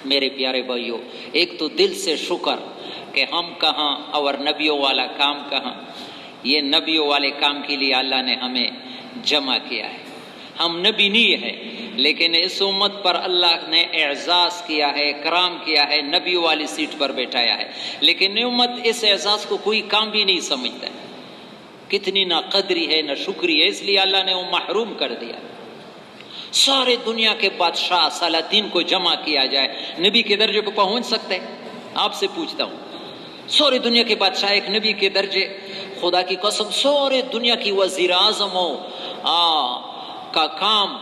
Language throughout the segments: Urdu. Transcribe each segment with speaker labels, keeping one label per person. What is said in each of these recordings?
Speaker 1: میرے پیارے بھائیوں، ایک تو دل سے شکر کہ ہم کہاں اور نبیوں والا کام کہاں۔ یہ نبیوں والے کام کے لیے اللہ نے ہمیں جمع کیا ہے۔ ہم نبی نہیں ہے لیکن اس امت پر اللہ نے اعزاز کیا ہے، کرام کیا ہے، نبیوں والی سیٹ پر بیٹھایا ہے، لیکن امت اس اعزاز کو کوئی کام بھی نہیں سمجھتا ہے۔ کتنی نہ قدری ہے نہ شکری ہے، اس لیے اللہ نے وہ محروم کر دیا۔ سارے دنیا کے بادشاہ سلاطین کو جمع کیا جائے، نبی کے درجے پہ پہنچ سکتے ہیں؟ آپ سے پوچھتا ہوں، ساری دنیا کے بادشاہ ایک نبی کے درجے، خدا کی قسم سارے دنیا کی وزیر اعظموں کا کام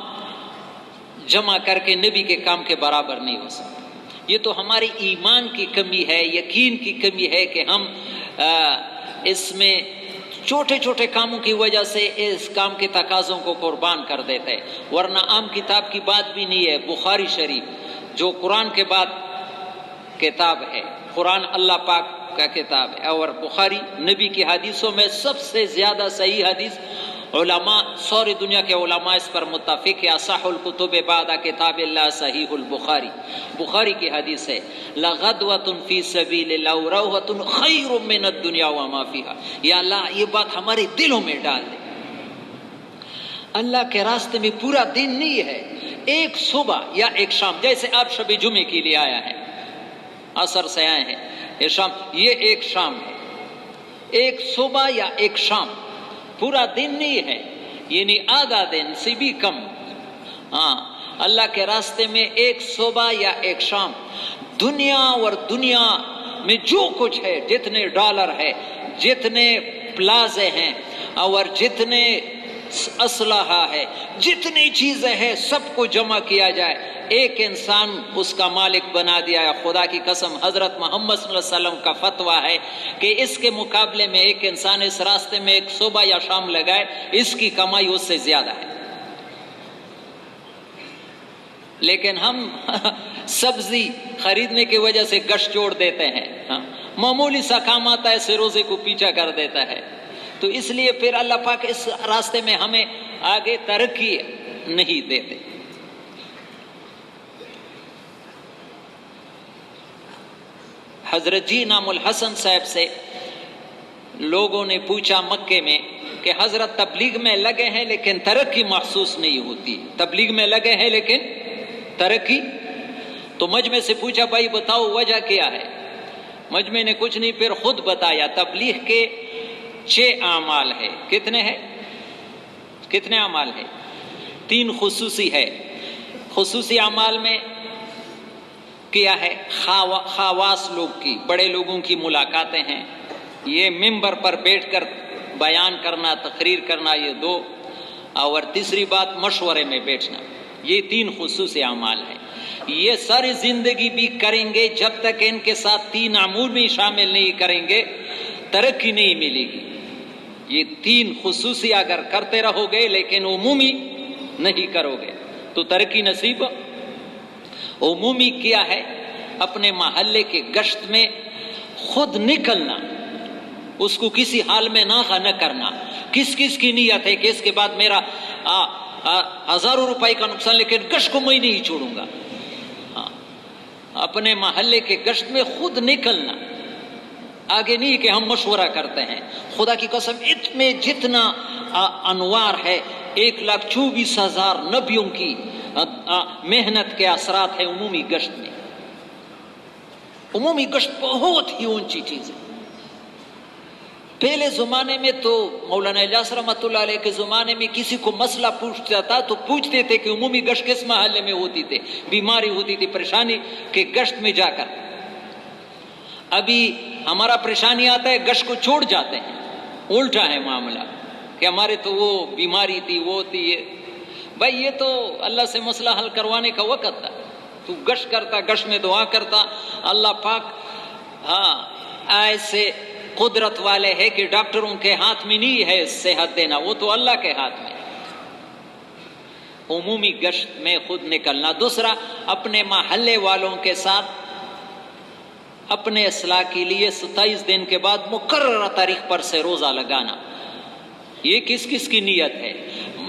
Speaker 1: جمع کر کے نبی کے کام کے برابر نہیں ہو سکتا۔ یہ تو ہماری ایمان کی کمی ہے، یقین کی کمی ہے کہ ہم اس میں چھوٹے چھوٹے کاموں کی وجہ سے اس کام کے تقاضوں کو قربان کر دیتے ہیں، ورنہ عام کتاب کی بات بھی نہیں ہے۔ بخاری شریف جو قرآن کے بعد کتاب ہے، قرآن اللہ پاک کا کتاب ہے، اور بخاری نبی کی حدیثوں میں سب سے زیادہ صحیح حدیث، علماء ساری دنیا کے علماء اس پر متفق ہے، اصح الکتب بعد کتاب اللہ صحیح البخاری، بخاری کی حدیث ہے، لغدوۃ فی سبیل اللہ روحۃ خیر من الدنیا وما فیہا۔ یا اللہ یہ بات ہمارے دلوں میں ڈال دے۔ اللہ کے راستے میں پورا دن نہیں ہے، ایک صبح یا ایک شام، جیسے آپ شب جمعے کے لیے آیا ہے، عصر سے آئے ہیں، یہ شام، یہ ایک شام ہے، ایک صبح یا ایک شام، پورا دن نہیں ہے، یعنی آدھا دن سے بھی کم۔ ہاں، اللہ کے راستے میں ایک صبح یا ایک شام، دنیا اور دنیا میں جو کچھ ہے، جتنے ڈالر ہے، جتنے پلازے ہیں اور جتنے اسلحہ ہے، جتنی چیزیں ہیں، سب کو جمع کیا جائے، ایک انسان اس کا مالک بنا دیا ہے۔ خدا کی قسم حضرت محمد صلی اللہ علیہ وسلم کا فتویٰ ہے کہ اس کے مقابلے میں ایک انسان اس راستے میں ایک صبح یا شام لگائے، اس کی کمائی اس سے زیادہ ہے۔ لیکن ہم سبزی خریدنے کی وجہ سے گشت جوڑ دیتے ہیں، معمولی سا کام آتا ہے، سے روزے کو پیچھا کر دیتا ہے۔ تو اس لیے پھر اللہ پاک اس راستے میں ہمیں آگے ترقی نہیں دیتے۔ حضرت جی نام الحسن صاحب سے لوگوں نے پوچھا مکے میں کہ حضرت تبلیغ میں لگے ہیں لیکن ترقی محسوس نہیں ہوتی، تبلیغ میں لگے ہیں لیکن ترقی۔ تو مجمع سے پوچھا بھائی بتاؤ وجہ کیا ہے؟ مجمع نے کچھ نہیں، پھر خود بتایا تبلیغ کے 6 اعمال ہے۔ کتنے ہیں؟ کتنے اعمال ہیں؟ 3 خصوصی ہے۔ خصوصی اعمال میں کیا ہے؟ خواص لوگ کی، بڑے لوگوں کی ملاقاتیں ہیں، یہ ممبر پر بیٹھ کر بیان کرنا، تقریر کرنا، یہ 2، اور تیسری بات مشورے میں بیٹھنا، یہ 3 خصوصی اعمال ہیں۔ یہ ساری زندگی بھی کریں گے، جب تک ان کے ساتھ 3 امور میں شامل نہیں کریں گے ترقی نہیں ملے گی۔ یہ 3 خصوصی اگر کرتے رہو گے لیکن عمومی نہیں کرو گے تو ترقی نصیب۔ عمومی کیا ہے؟ اپنے محلے کے گشت میں خود نکلنا، اس کو کسی حال میں نہ کرنا۔ کس کس کی نیت ہے کہ اس کے بعد میرا ہزاروں روپے کا نقصان لیکن گشت کو میں نہیں چھوڑوں گا؟ اپنے محلے کے گشت میں خود نکلنا، آگے نہیں کہ ہم مشورہ کرتے ہیں۔ خدا کی قسم اس میں جتنا انوار ہے، 1,24,000 نبیوں کی محنت کے اثرات ہیں عمومی گشت میں۔ عمومی گشت بہت ہی اونچی چیز ہے۔ پہلے زمانے میں تو مولانا الیاس رحمۃ اللہ علیہ کے زمانے میں کسی کو مسئلہ پوچھتا تھا تو پوچھتے تھے کہ عمومی گشت کس محلے میں ہوتی تھی، بیماری ہوتی تھی، پریشانی کے گشت میں جا کر۔ ابھی ہمارا پریشانی آتا ہے گشت کو چھوڑ جاتے ہیں، الٹا ہے معاملہ کہ ہمارے تو وہ بیماری تھی، وہ تھی۔ بھائی یہ تو اللہ سے مسئلہ حل کروانے کا وقت تھا، تو گشت کرتا، گشت میں دعا کرتا۔ اللہ پاک ایسے قدرت والے ہے کہ ڈاکٹروں کے ہاتھ میں نہیں ہے صحت دینا، وہ تو اللہ کے ہاتھ میں۔ عمومی گشت میں خود نکلنا۔ دوسرا، اپنے محلے والوں کے ساتھ اپنے اصلاح کے لیے 27 دن کے بعد مقررہ تاریخ پر سے روزہ لگانا۔ یہ کس کس کی نیت ہے؟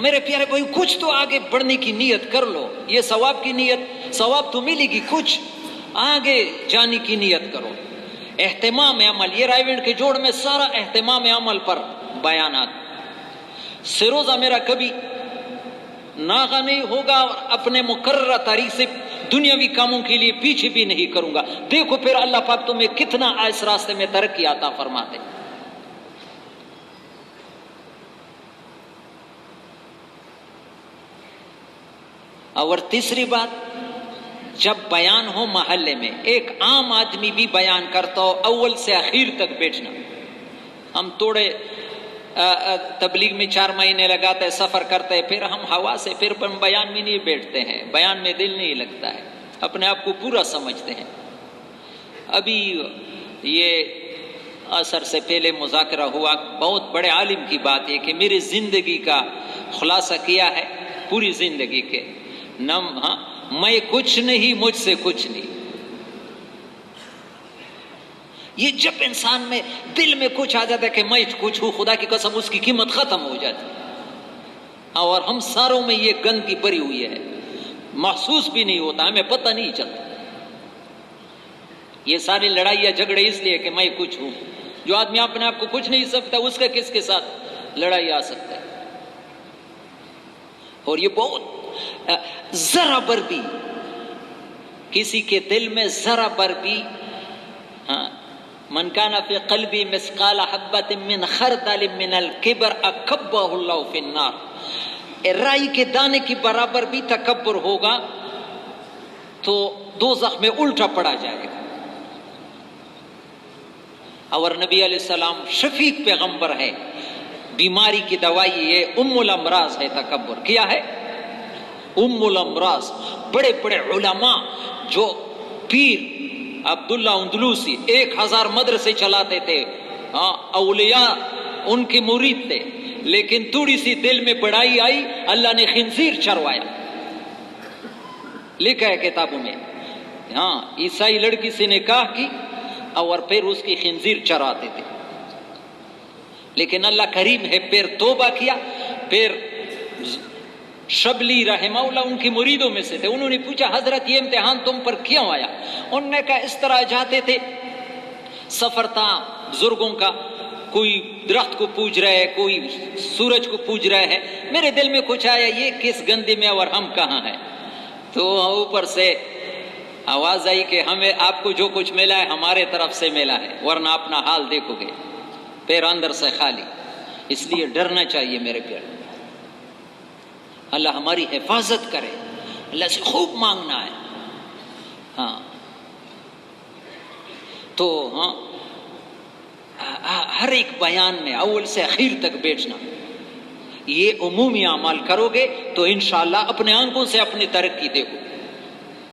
Speaker 1: میرے پیارے بھائی کچھ تو آگے بڑھنے کی نیت کر لو، یہ ثواب کی نیت، ثواب تو ملے گی کچھ۔ آگے جانے کی نیت کرو. اہتمام عمل، یہ رائیونڈ کے جوڑ میں سارا اہتمام عمل پر بیانات. سروزہ میرا کبھی ناغہ نہیں ہوگا اور اپنے مقررہ تاریخ سے دنیاوی کاموں کے لیے پیچھے بھی نہیں کروں گا. دیکھو پھر اللہ پاک تمہیں کتنا اس راستے میں ترقی عطا فرماتے. اور تیسری بات، جب بیان ہو محلے میں، ایک عام آدمی بھی بیان کرتا ہو، اول سے اخیر تک بیٹھنا. ہم توڑے تبلیغ میں 4 مہینے لگاتے ہیں، سفر کرتے ہیں، پھر ہم ہوا سے پھر بیان میں نہیں بیٹھتے ہیں، بیان میں دل نہیں لگتا ہے، اپنے آپ کو پورا سمجھتے ہیں. ابھی یہ عصر سے پہلے مذاکرہ ہوا، بہت بڑے عالم کی بات ہے کہ میری زندگی کا خلاصہ کیا ہے، پوری زندگی کے میں کچھ نہیں، مجھ سے کچھ نہیں. یہ جب انسان میں دل میں کچھ آ جاتا ہے کہ میں کچھ ہوں، خدا کی قسم اس کی قیمت ختم ہو جاتی ہے. اور ہم ساروں میں یہ گندگی بھری ہوئی ہے، محسوس بھی نہیں ہوتا، ہمیں پتہ نہیں چلتا. یہ ساری لڑائیاں جھگڑے اس لیے کہ میں کچھ ہوں. جو آدمی اپنے آپ کو کچھ نہیں سکتا، اس کا کس کے ساتھ لڑائی آ سکتا ہے؟ اور یہ بہت ذرا بر بھی کسی کے دل میں ذرا بر بھی من کان فی قلبی مثقال حبۃ من خردل من الکبر اکبہ اللہ فی النار، رائی کے دانے کی برابر بھی تکبر ہوگا تو دوزخ میں الٹا پڑا جائے گا. اور نبی علیہ السلام شفیق پیغمبر ہے، بیماری کی دوائی یہ ام الامراض ہے. تکبر کیا ہے؟ ام الامراض. بڑے بڑے علماء جو پیر عبداللہ اندلوسی 1000 مدرسے چلاتے تھے، اولیاء ان کے مرید تھے، لیکن تھوڑی سی دل میں بڑائی آئی، اللہ نے خنزیر چروایا. لکھا ہے کتابوں میں، عیسائی لڑکی سے نکاح کی اور پھر اس کی خنزیر چراتے تھے. لیکن اللہ کریم ہے، پھر توبہ کیا. پھر شبلی رحمہ اللہ ان کی مریدوں میں سے تھے، انہوں نے پوچھا حضرت یہ امتحان تم پر کیوں آیا؟ انہوں نے کہا اس طرح جاتے تھے، سفر تھا بزرگوں کا، کوئی درخت کو پوج رہا ہے، کوئی سورج کو پوج رہا ہے، میرے دل میں کچھ آیا یہ کس گندے میں اور ہم کہاں ہیں؟ تو اوپر سے آواز آئی کہ ہمیں آپ کو جو کچھ ملا ہے ہمارے طرف سے ملا ہے، ورنہ اپنا حال دیکھو گے. پیر اندر سے خالی. اس لیے ڈرنا چاہیے میرے پیار. اللہ ہماری حفاظت کرے، اللہ سے خوب مانگنا ہے. تو ہر ایک بیان میں اول سے اخیر تک بیٹھنا. یہ عمومی اعمال کرو گے تو انشاءاللہ اپنے آنکھوں سے اپنی ترقی دیکھو.